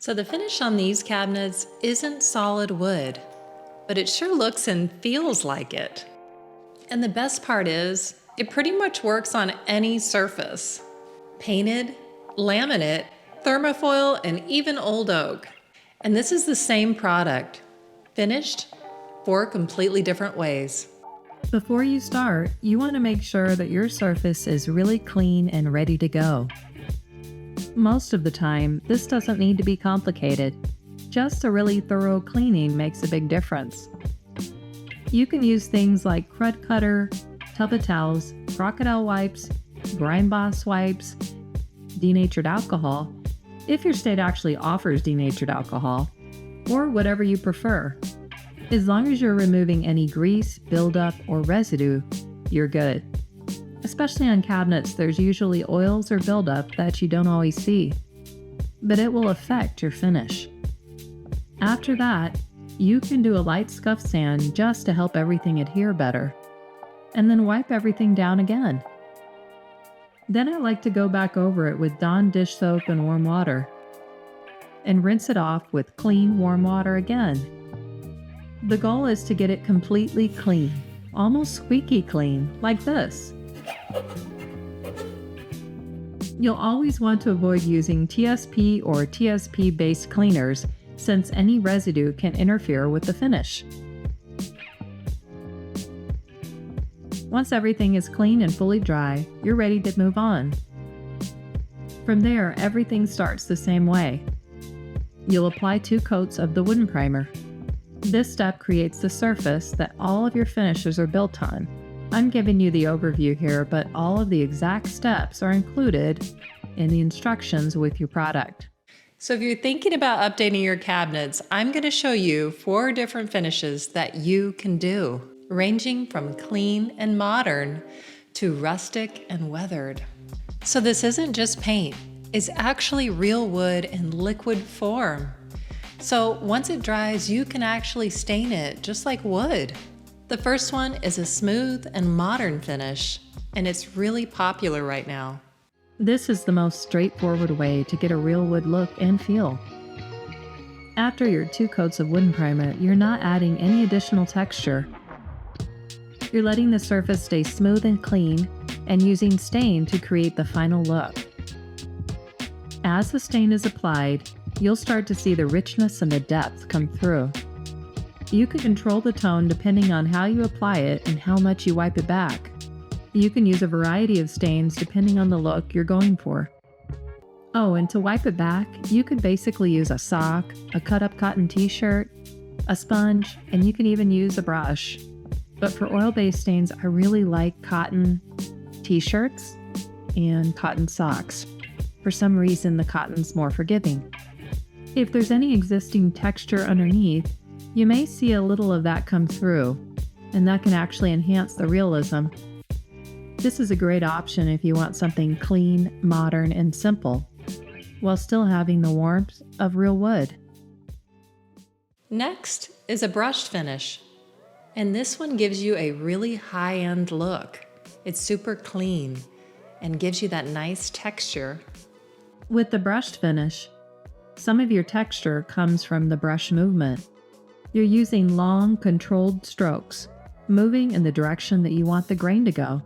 So the finish on these cabinets isn't solid wood, but it sure looks and feels like it. And the best part is, it pretty much works on any surface. Painted, laminate, thermofoil, and even old oak. And this is the same product, finished 4 completely different ways. Before you start, you want to make sure that your surface is really clean and ready to go. Most of the time, this doesn't need to be complicated. Just a really thorough cleaning makes a big difference. You can use things like crud cutter, tub of towels, crocodile wipes, Grime Boss wipes, denatured alcohol, if your state actually offers denatured alcohol, or whatever you prefer. As long as you're removing any grease, buildup, or residue, you're good. Especially on cabinets, there's usually oils or buildup that you don't always see, but it will affect your finish. After that, you can do a light scuff sand just to help everything adhere better, and then wipe everything down again. Then I like to go back over it with Dawn dish soap and warm water, and rinse it off with clean, warm water again. The goal is to get it completely clean, almost squeaky clean, like this. You'll always want to avoid using TSP or TSP-based cleaners, since any residue can interfere with the finish. Once everything is clean and fully dry, you're ready to move on. From there, everything starts the same way. You'll apply 2 coats of the wooden primer. This step creates the surface that all of your finishes are built on. I'm giving you the overview here, but all of the exact steps are included in the instructions with your product. So if you're thinking about updating your cabinets, I'm going to show you 4 different finishes that you can do, ranging from clean and modern to rustic and weathered. So this isn't just paint, it's actually real wood in liquid form. So once it dries, you can actually stain it just like wood. The first one is a smooth and modern finish, and it's really popular right now. This is the most straightforward way to get a real wood look and feel. After your 2 coats of wooden primer, you're not adding any additional texture. You're letting the surface stay smooth and clean, and using stain to create the final look. As the stain is applied, you'll start to see the richness and the depth come through. You can control the tone depending on how you apply it and how much you wipe it back. You can use a variety of stains depending on the look you're going for. Oh, and to wipe it back, you could basically use a sock, a cut-up cotton t-shirt, a sponge, and you can even use a brush. But for oil-based stains, I really like cotton t-shirts and cotton socks. For some reason, the cotton's more forgiving. If there's any existing texture underneath, you may see a little of that come through, and that can actually enhance the realism. This is a great option if you want something clean, modern, and simple, while still having the warmth of real wood. Next is a brushed finish, and this one gives you a really high-end look. It's super clean and gives you that nice texture. With the brushed finish, some of your texture comes from the brush movement. You're using long, controlled strokes, moving in the direction that you want the grain to go.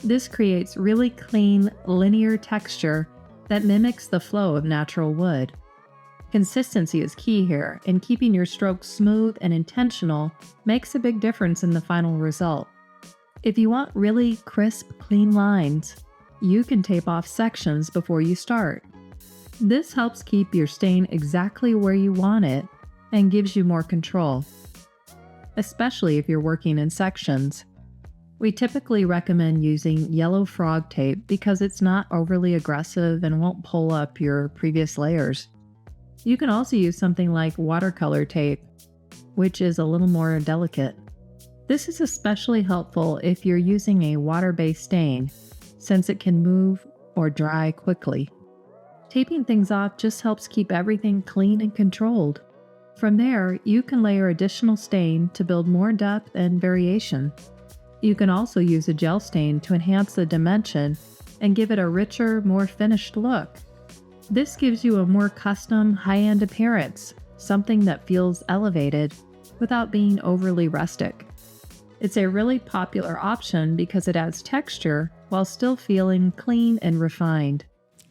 This creates really clean, linear texture that mimics the flow of natural wood. Consistency is key here, and keeping your strokes smooth and intentional makes a big difference in the final result. If you want really crisp, clean lines, you can tape off sections before you start. This helps keep your stain exactly where you want it and gives you more control, especially if you're working in sections. We typically recommend using yellow frog tape because it's not overly aggressive and won't pull up your previous layers. You can also use something like watercolor tape, which is a little more delicate. This is especially helpful if you're using a water-based stain, since it can move or dry quickly. Taping things off just helps keep everything clean and controlled. From there, you can layer additional stain to build more depth and variation. You can also use a gel stain to enhance the dimension and give it a richer, more finished look. This gives you a more custom, high-end appearance, something that feels elevated without being overly rustic. It's a really popular option because it adds texture while still feeling clean and refined.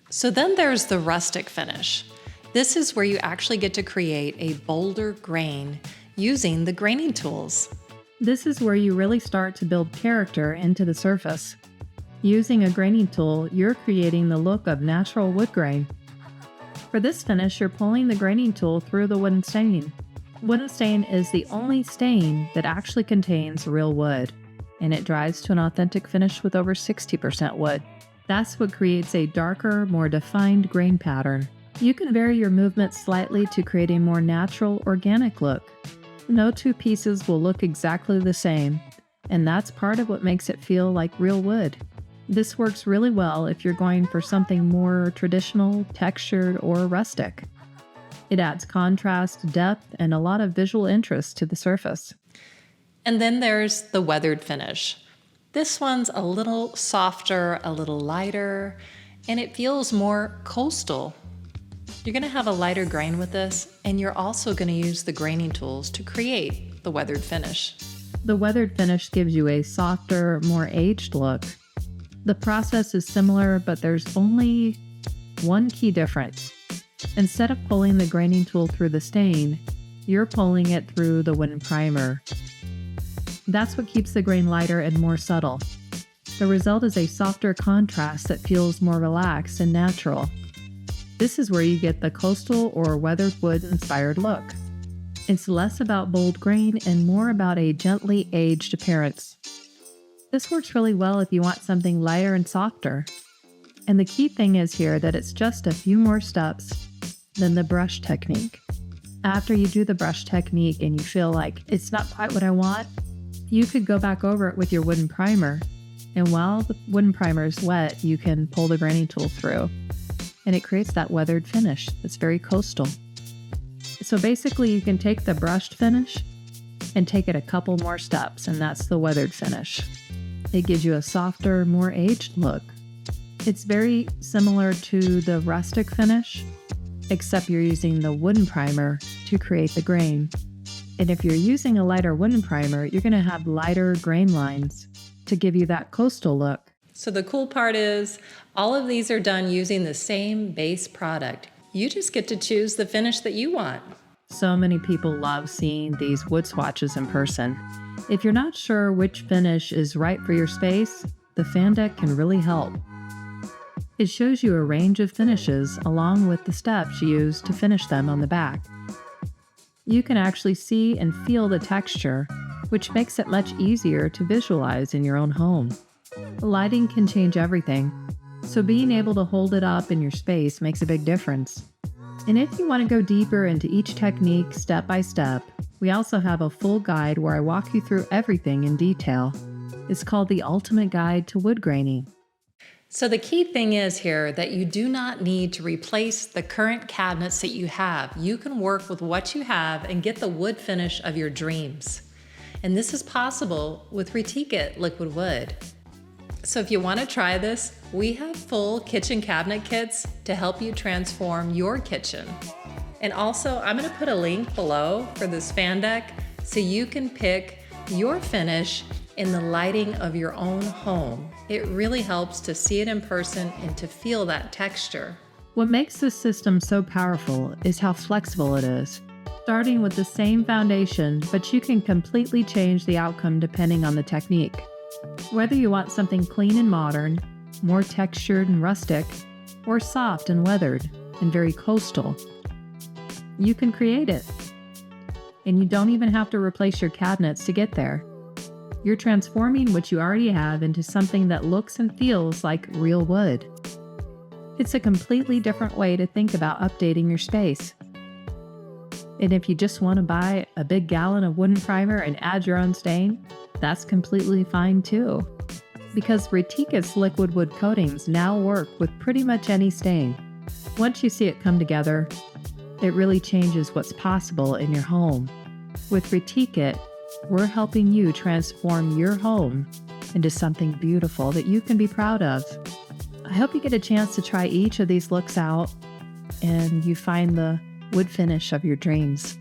So then there's the rustic finish. This is where you actually get to create a bolder grain using the graining tools. This is where you really start to build character into the surface. Using a graining tool, you're creating the look of natural wood grain. For this finish, you're pulling the graining tool through the wooden stain. Wooden stain is the only stain that actually contains real wood, and it dries to an authentic finish with over 60% wood. That's what creates a darker, more defined grain pattern. You can vary your movement slightly to create a more natural, organic look. No two pieces will look exactly the same, and that's part of what makes it feel like real wood. This works really well if you're going for something more traditional, textured, or rustic. It adds contrast, depth, and a lot of visual interest to the surface. And then there's the weathered finish. This one's a little softer, a little lighter, and it feels more coastal. You're going to have a lighter grain with this, and you're also going to use the graining tools to create the weathered finish. The weathered finish gives you a softer, more aged look. The process is similar, but there's only one key difference. Instead of pulling the graining tool through the stain, you're pulling it through the wooden primer. That's what keeps the grain lighter and more subtle. The result is a softer contrast that feels more relaxed and natural. This is where you get the coastal or weathered wood inspired look. It's less about bold grain and more about a gently aged appearance. This works really well if you want something lighter and softer. And the key thing is here that it's just a few more steps than the brush technique. After you do the brush technique and you feel like it's not quite what I want, you could go back over it with your wooden primer. And while the wooden primer is wet, you can pull the graining tool through. And it creates that weathered finish that's very coastal. So basically you can take the brushed finish and take it a couple more steps, and that's the weathered finish. It gives you a softer, more aged look. It's very similar to the rustic finish, except you're using the wooden primer to create the grain. And if you're using a lighter wooden primer, you're going to have lighter grain lines to give you that coastal look. So the cool part is all of these are done using the same base product. You just get to choose the finish that you want. So many people love seeing these wood swatches in person. If you're not sure which finish is right for your space, the fan deck can really help. It shows you a range of finishes along with the steps used to finish them on the back. You can actually see and feel the texture, which makes it much easier to visualize in your own home. Lighting can change everything, so being able to hold it up in your space makes a big difference. And if you want to go deeper into each technique step by step, we also have a full guide where I walk you through everything in detail. It's called the Ultimate Guide to Wood Graining. So the key thing is here that you do not need to replace the current cabinets that you have. You can work with what you have and get the wood finish of your dreams. And this is possible with Retique liquid wood. So if you want to try this, we have full kitchen cabinet kits to help you transform your kitchen. And also, I'm going to put a link below for this fan deck so you can pick your finish in the lighting of your own home. It really helps to see it in person and to feel that texture. What makes this system so powerful is how flexible it is. Starting with the same foundation, but you can completely change the outcome depending on the technique. Whether you want something clean and modern, more textured and rustic, or soft and weathered and very coastal, you can create it. And you don't even have to replace your cabinets to get there. You're transforming what you already have into something that looks and feels like real wood. It's a completely different way to think about updating your space. And if you just want to buy a big gallon of wooden primer and add your own stain, that's completely fine too. Because Retique's liquid wood coatings now work with pretty much any stain. Once you see it come together, it really changes what's possible in your home. With Retique, we're helping you transform your home into something beautiful that you can be proud of. I hope you get a chance to try each of these looks out. and you find the wood finish of your dreams.